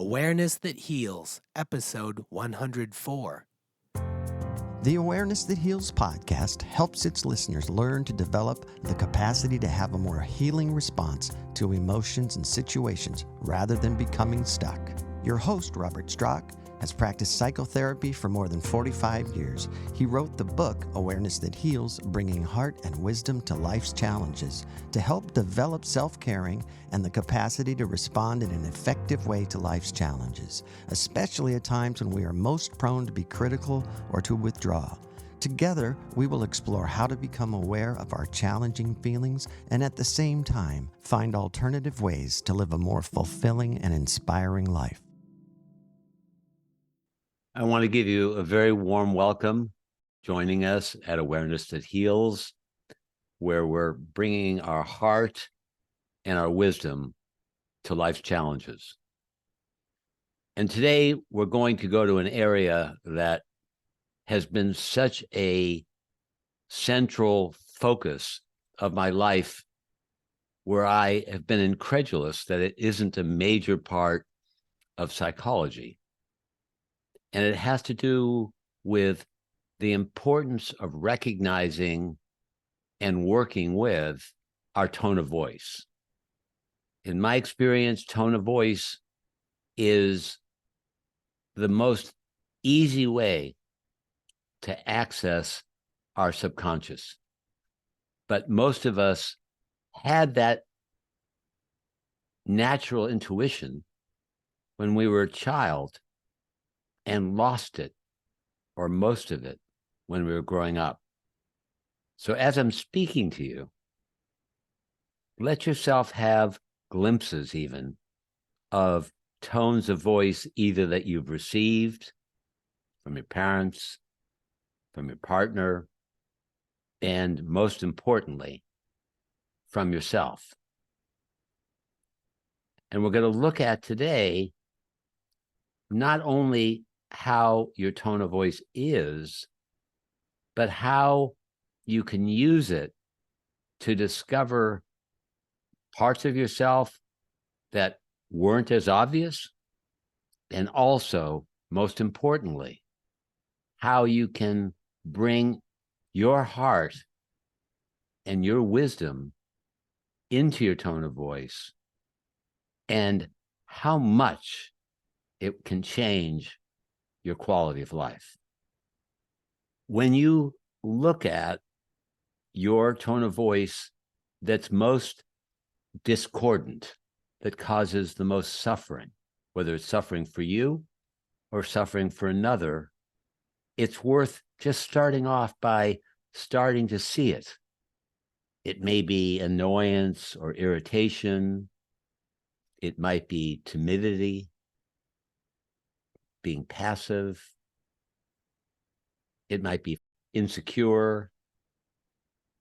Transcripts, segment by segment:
Awareness That Heals, Episode 104. The Awareness That Heals podcast helps its listeners learn to develop the capacity to have a more healing response to emotions and situations rather than becoming stuck. Your host, Robert Strock, has practiced psychotherapy for more than 45 years. He wrote the book, Awareness That Heals, Bringing Heart and Wisdom to Life's Challenges, to help develop self-caring and the capacity to respond in an effective way to life's challenges, especially at times when we are most prone to be critical or to withdraw. Together, we will explore how to become aware of our challenging feelings and at the same time find alternative ways to live a more fulfilling and inspiring life. I want to give you a very warm welcome joining us at Awareness That Heals, where we're bringing our heart and our wisdom to life's challenges. And today we're going to go to an area that has been such a central focus of my life, where I have been incredulous that it isn't a major part of psychology. And it has to do with the importance of recognizing and working with our tone of voice. In my experience, tone of voice is the most easy way to access our subconscious. But most of us had that natural intuition when we were a child and lost it, or most of it, when we were growing up. So as I'm speaking to you, let yourself have glimpses even of tones of voice, either that you've received from your parents, from your partner, and most importantly, from yourself. And we're going to look at today not only how your tone of voice is, but how you can use it to discover parts of yourself that weren't as obvious, and also, most importantly, how you can bring your heart and your wisdom into your tone of voice, and how much it can change your quality of life. When you look at your tone of voice that's most discordant, that causes the most suffering, whether it's suffering for you or suffering for another, it's worth just starting off by starting to see it. It may be annoyance or irritation. It might be timidity, being passive. It might be insecure.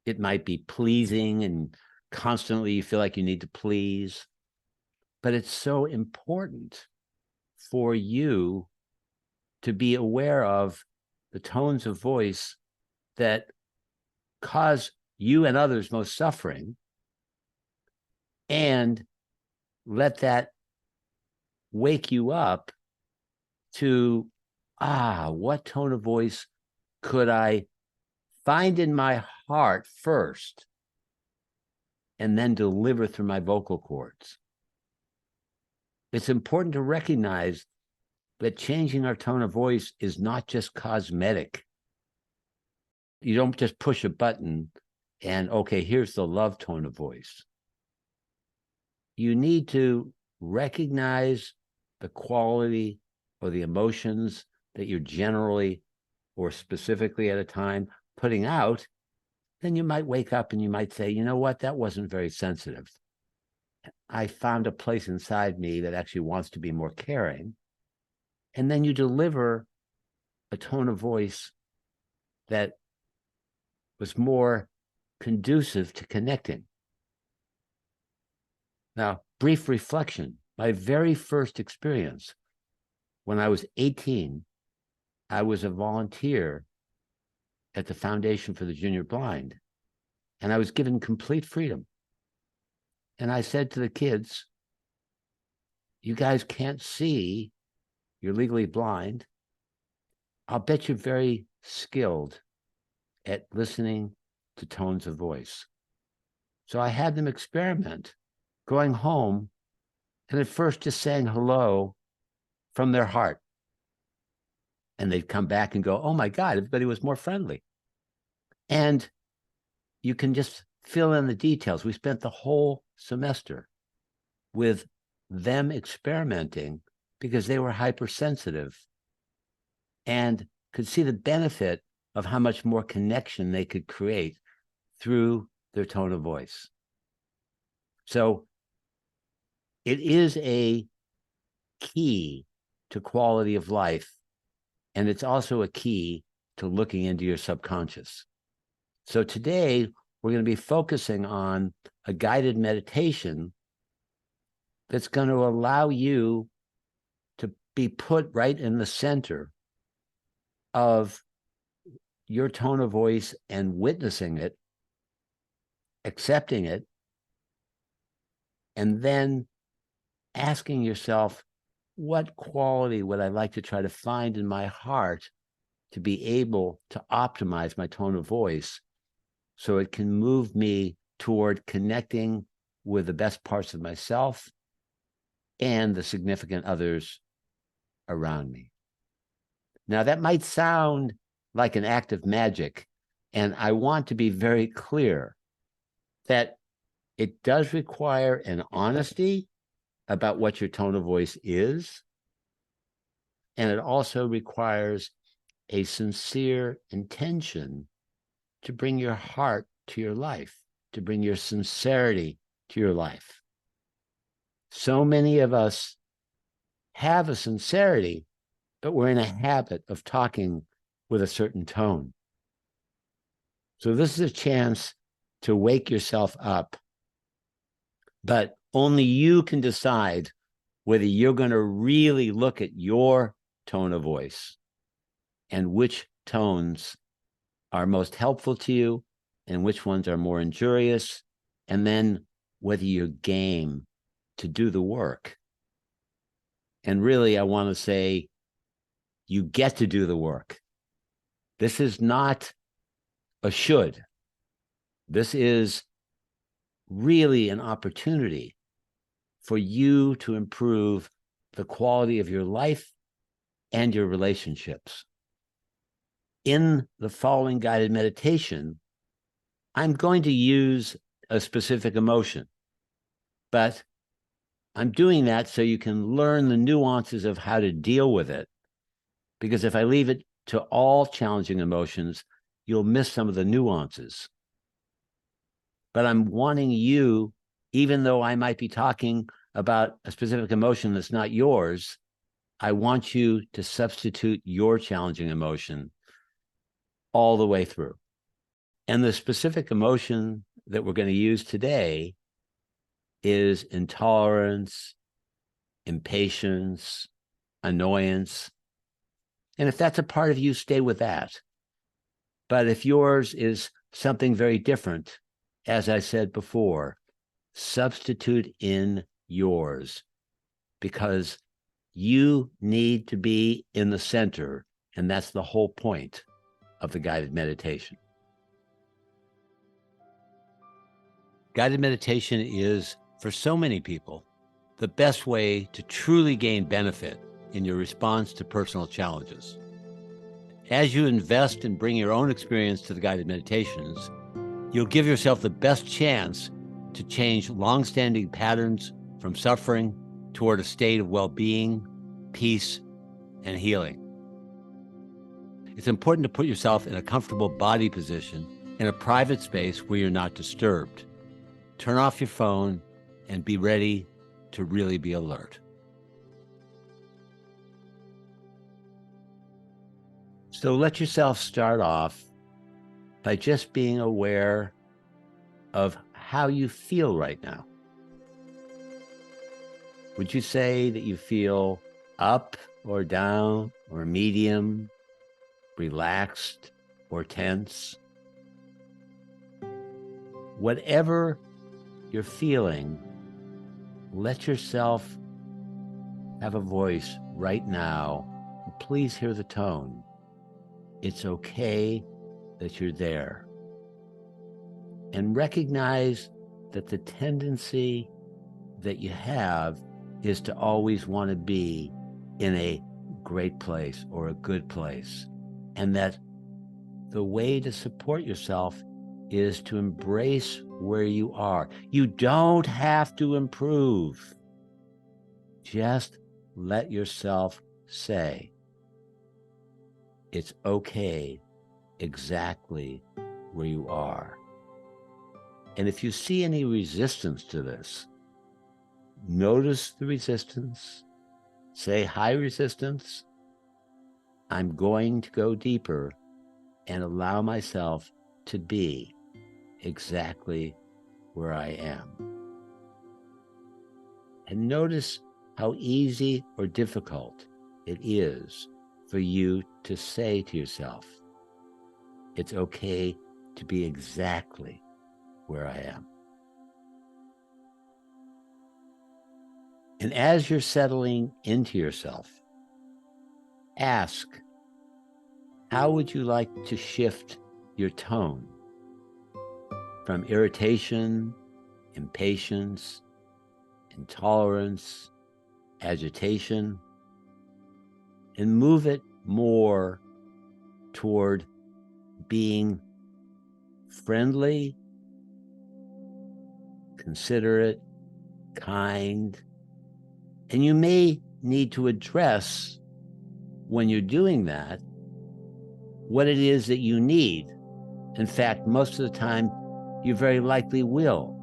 It might be pleasing, and constantly you feel like you need to please. But it's so important for you to be aware of the tones of voice that cause you and others most suffering, and let that wake you up to, what tone of voice could I find in my heart first and then deliver through my vocal cords? It's important to recognize that changing our tone of voice is not just cosmetic. You don't just push a button and, okay, here's the love tone of voice. You need to recognize the quality or the emotions that you're generally or specifically at a time putting out. Then you might wake up and you might say, you know what, that wasn't very sensitive. I found a place inside me that actually wants to be more caring. And then you deliver a tone of voice that was more conducive to connecting. Now, brief reflection. My very first experience, when I was 18, I was a volunteer at the Foundation for the Junior Blind, and I was given complete freedom. And I said to the kids, you guys can't see, you're legally blind. I'll bet you're very skilled at listening to tones of voice. So I had them experiment going home and at first just saying hello from their heart. And they'd come back and go, oh my God, everybody was more friendly. And you can just fill in the details. We spent the whole semester with them experimenting because they were hypersensitive and could see the benefit of how much more connection they could create through their tone of voice. So it is a key to quality of life, and it's also a key to looking into your subconscious. So today, we're going to be focusing on a guided meditation that's going to allow you to be put right in the center of your tone of voice and witnessing it, accepting it, and then asking yourself, what quality would I like to try to find in my heart to be able to optimize my tone of voice so it can move me toward connecting with the best parts of myself and the significant others around me. Now, that might sound like an act of magic, and I want to be very clear that it does require an honesty about what your tone of voice is, and it also requires a sincere intention to bring your heart to your life, to bring your sincerity to your life. So many of us have a sincerity, but we're in a habit of talking with a certain tone. So this is a chance to wake yourself up, but only you can decide whether you're going to really look at your tone of voice and which tones are most helpful to you and which ones are more injurious, and then whether you're game to do the work. And really, I want to say, you get to do the work. This is not a should. This is really an opportunity for you to improve the quality of your life and your relationships. In the following guided meditation, I'm going to use a specific emotion, but I'm doing that so you can learn the nuances of how to deal with it. Because if I leave it to all challenging emotions, you'll miss some of the nuances. But I'm wanting you, even though I might be talking about a specific emotion that's not yours, I want you to substitute your challenging emotion all the way through. And the specific emotion that we're going to use today is intolerance, impatience, annoyance. And if that's a part of you, stay with that. But if yours is something very different, as I said before, substitute in yours, because you need to be in the center, and that's the whole point of the guided meditation. Guided meditation is, for so many people, the best way to truly gain benefit in your response to personal challenges. As you invest and bring your own experience to the guided meditations, you'll give yourself the best chance to change long-standing patterns from suffering toward a state of well-being, peace, and healing. It's important to put yourself in a comfortable body position in a private space where you're not disturbed. Turn off your phone and be ready to really be alert. So let yourself start off by just being aware of how you feel right now. Would you say that you feel up or down or medium, relaxed or tense? Whatever you're feeling, let yourself have a voice right now, please hear the tone. It's okay that you're there. And recognize that the tendency that you have is to always want to be in a great place or a good place. And that the way to support yourself is to embrace where you are. You don't have to improve. Just let yourself say, it's okay exactly where you are. And if you see any resistance to this, notice the resistance. Say, hi, resistance. I'm going to go deeper and allow myself to be exactly where I am. And notice how easy or difficult it is for you to say to yourself, it's okay to be exactly where I am. And as you're settling into yourself, ask, how would you like to shift your tone from irritation, impatience, intolerance, agitation, and move it more toward being friendly, considerate, kind. And you may need to address, when you're doing that, what it is that you need. In fact, most of the time, you very likely will.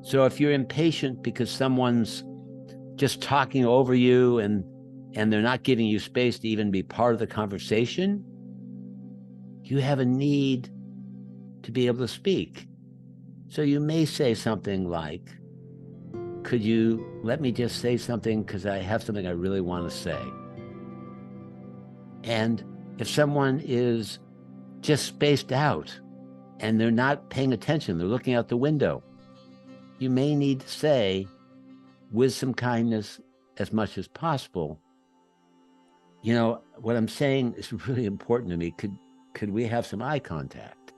So if you're impatient because someone's just talking over you and they're not giving you space to even be part of the conversation, you have a need to be able to speak. So you may say something like, could you let me just say something because I have something I really want to say? And if someone is just spaced out and they're not paying attention, they're looking out the window, you may need to say, with some kindness as much as possible, you know, what I'm saying is really important to me. Could we have some eye contact?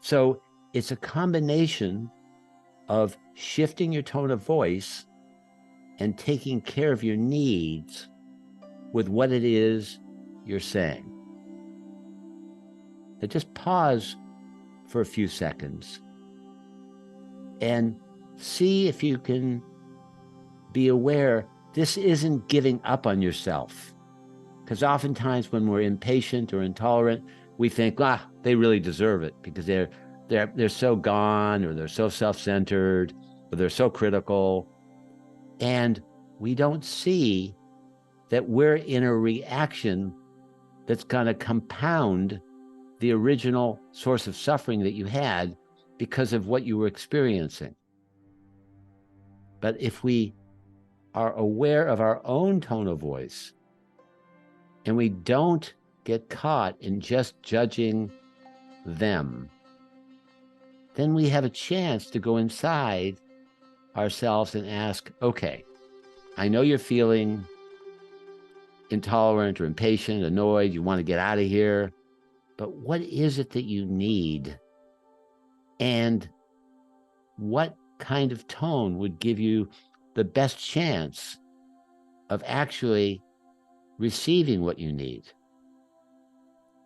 So it's a combination of shifting your tone of voice and taking care of your needs with what it is you're saying. Now just pause for a few seconds and see if you can be aware this isn't giving up on yourself. Because oftentimes when we're impatient or intolerant, we think, they really deserve it because they're so gone, or they're so self-centered, or they're so critical. And we don't see that we're in a reaction that's going to compound the original source of suffering that you had because of what you were experiencing. But if we are aware of our own tone of voice and we don't get caught in just judging them, then we have a chance to go inside ourselves and ask, okay, I know you're feeling intolerant or impatient, annoyed, you want to get out of here, but what is it that you need? And what kind of tone would give you the best chance of actually receiving what you need?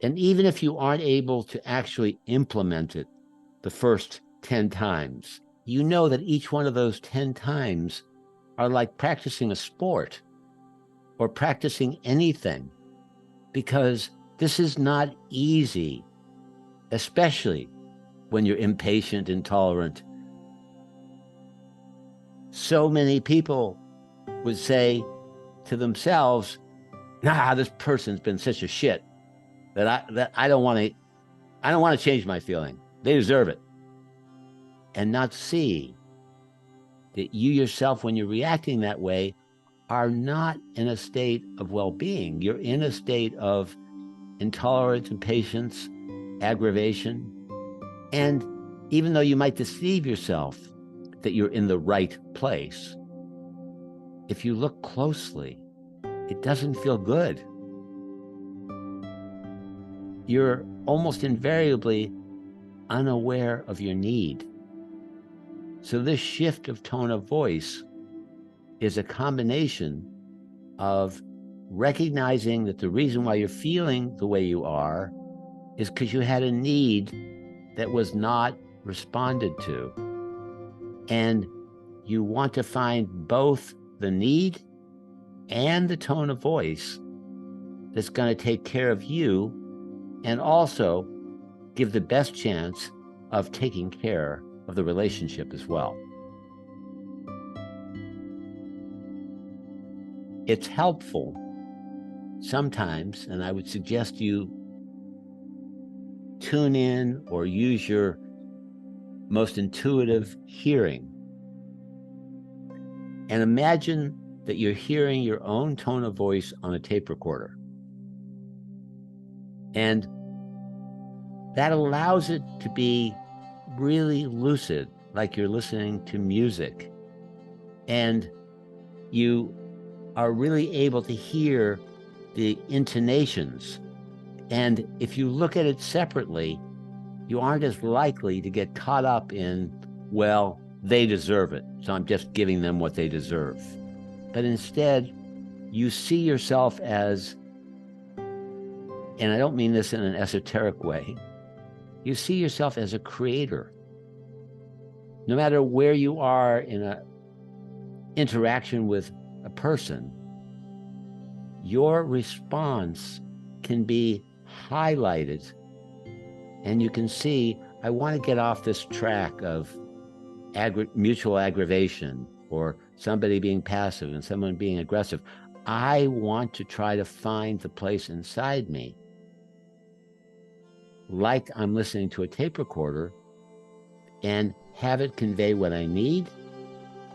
And even if you aren't able to actually implement it the first 10 times, you know that each one of those 10 times are like practicing a sport or practicing anything, because this is not easy, especially when you're impatient, intolerant. So many people would say to themselves, this person's been such a shit that I don't want to change my feeling. They deserve it. And not see that you yourself, when you're reacting that way, are not in a state of well-being. You're in a state of intolerance, impatience, aggravation. And even though you might deceive yourself that you're in the right place, if you look closely, it doesn't feel good. You're almost invariably unaware of your need. So this shift of tone of voice is a combination of recognizing that the reason why you're feeling the way you are is because you had a need that was not responded to. And you want to find both the need and the tone of voice that's going to take care of you and also give the best chance of taking care of the relationship as well. It's helpful sometimes, and I would suggest you tune in or use your most intuitive hearing and imagine that you're hearing your own tone of voice on a tape recorder. And that allows it to be really lucid, like you're listening to music. And you are really able to hear the intonations. And if you look at it separately, you aren't as likely to get caught up in, well, they deserve it, so I'm just giving them what they deserve. But instead, you see yourself as, and I don't mean this in an esoteric way, you see yourself as a creator. No matter where you are in an interaction with a person, your response can be highlighted, and you can see, I want to get off this track of mutual aggravation or somebody being passive and someone being aggressive. I want to try to find the place inside me, like I'm listening to a tape recorder, and have it convey what I need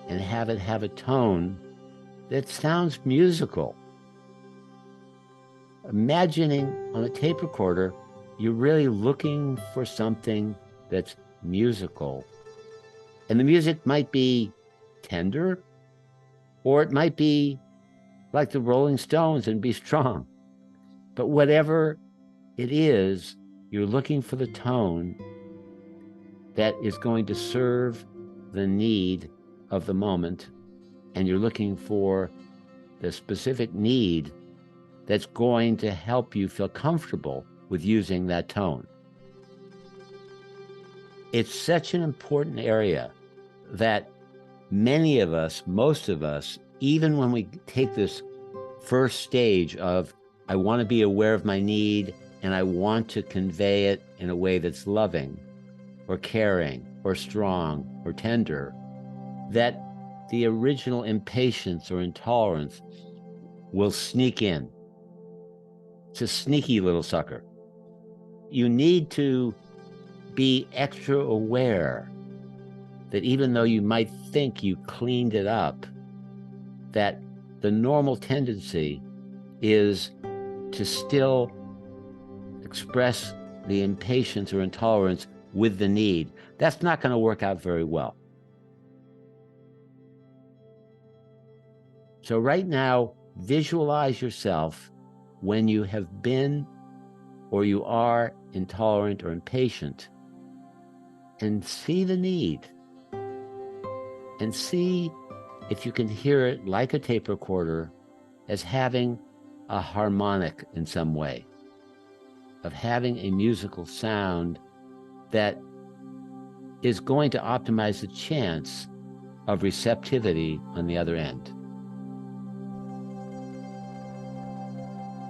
and have it have a tone that sounds musical. Imagining on a tape recorder, you're really looking for something that's musical. And the music might be tender, or it might be like the Rolling Stones and be strong. But whatever it is, you're looking for the tone that is going to serve the need of the moment. And you're looking for the specific need that's going to help you feel comfortable with using that tone. It's such an important area that many of us, most of us, even when we take this first stage of, I want to be aware of my need and I want to convey it in a way that's loving or caring or strong or tender, that the original impatience or intolerance will sneak in. It's a sneaky little sucker. You need to be extra aware that even though you might think you cleaned it up, that the normal tendency is to still express the impatience or intolerance with the need. That's not going to work out very well. So right now, visualize yourself when you have been or you are intolerant or impatient, and see the need, and see if you can hear it like a tape recorder as having a harmonic in some way, of having a musical sound that is going to optimize the chance of receptivity on the other end.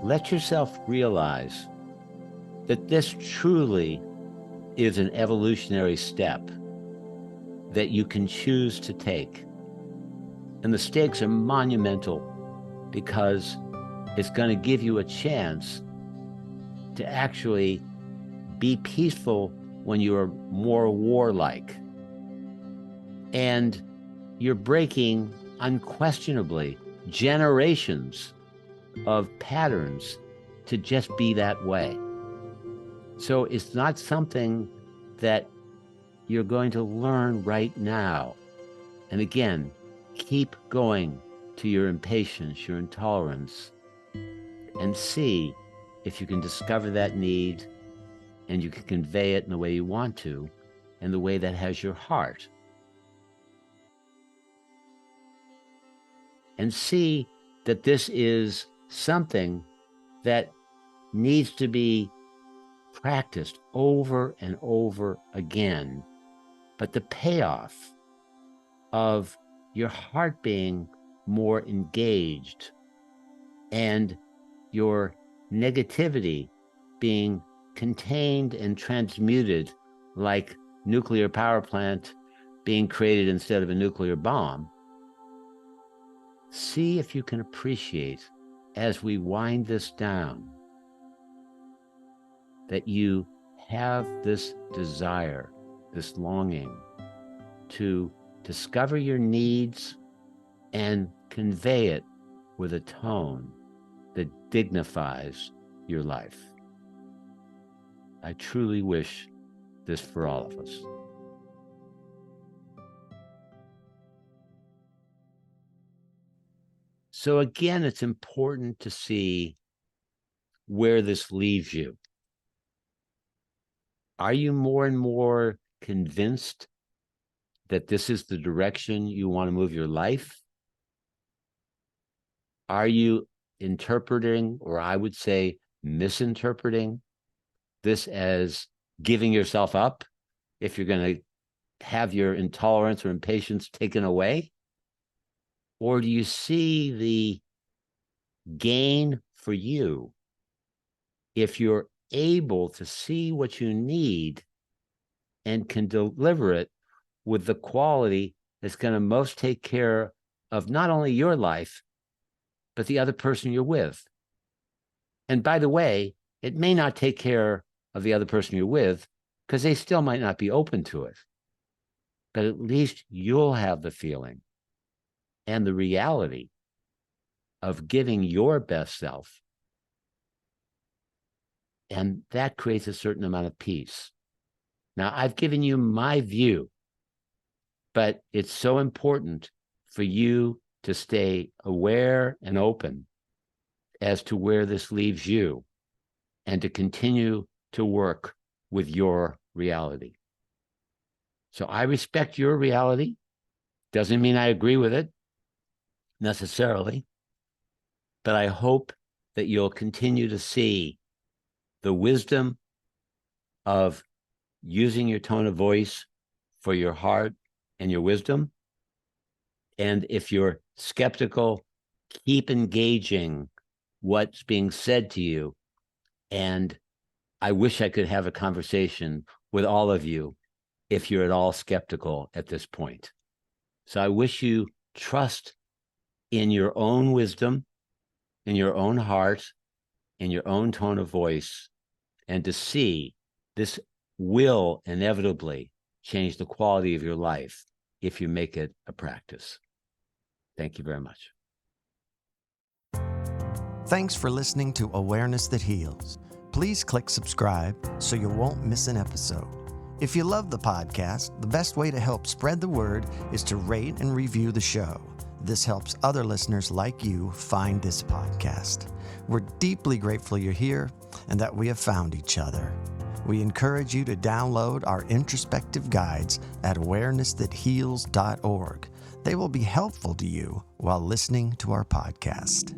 Let yourself realize that this truly is an evolutionary step that you can choose to take. And the stakes are monumental because it's going to give you a chance to actually be peaceful when you are more warlike. And you're breaking, unquestionably, generations of patterns to just be that way. So it's not something that you're going to learn right now. And again, keep going to your impatience, your intolerance, and see if you can discover that need and you can convey it in the way you want to, in the way that has your heart. And see that this is something that needs to be practiced over and over again. But the payoff of your heart being more engaged and your negativity being contained and transmuted like nuclear power plant being created instead of a nuclear bomb, see if you can appreciate, as we wind this down, that you have this desire, this longing to discover your needs and convey it with a tone that dignifies your life. I truly wish this for all of us. So again, it's important to see where this leaves you. Are you more and more convinced that this is the direction you want to move your life? Are you interpreting, or I would say misinterpreting, this as giving yourself up if you're going to have your intolerance or impatience taken away? Or do you see the gain for you if you're able to see what you need and can deliver it with the quality that's going to most take care of not only your life, but the other person you're with? And by the way, it may not take care of the other person you're with because they still might not be open to it. But at least you'll have the feeling and the reality of giving your best self. And that creates a certain amount of peace. Now, I've given you my view, but it's so important for you to stay aware and open as to where this leaves you and to continue to work with your reality. So I respect your reality. Doesn't mean I agree with it necessarily, but I hope that you'll continue to see the wisdom of using your tone of voice for your heart and your wisdom. And if you're skeptical, keep engaging what's being said to you. And I wish I could have a conversation with all of you if you're at all skeptical at this point. So I wish you trust in your own wisdom, in your own heart, in your own tone of voice, and to see this will inevitably change the quality of your life if you make it a practice. Thank you very much. Thanks for listening to Awareness That Heals. Please click subscribe so you won't miss an episode. If you love the podcast, the best way to help spread the word is to rate and review the show. This helps other listeners like you find this podcast. We're deeply grateful you're here and that we have found each other. We encourage you to download our introspective guides at awareness-that-heals.org. They will be helpful to you while listening to our podcast.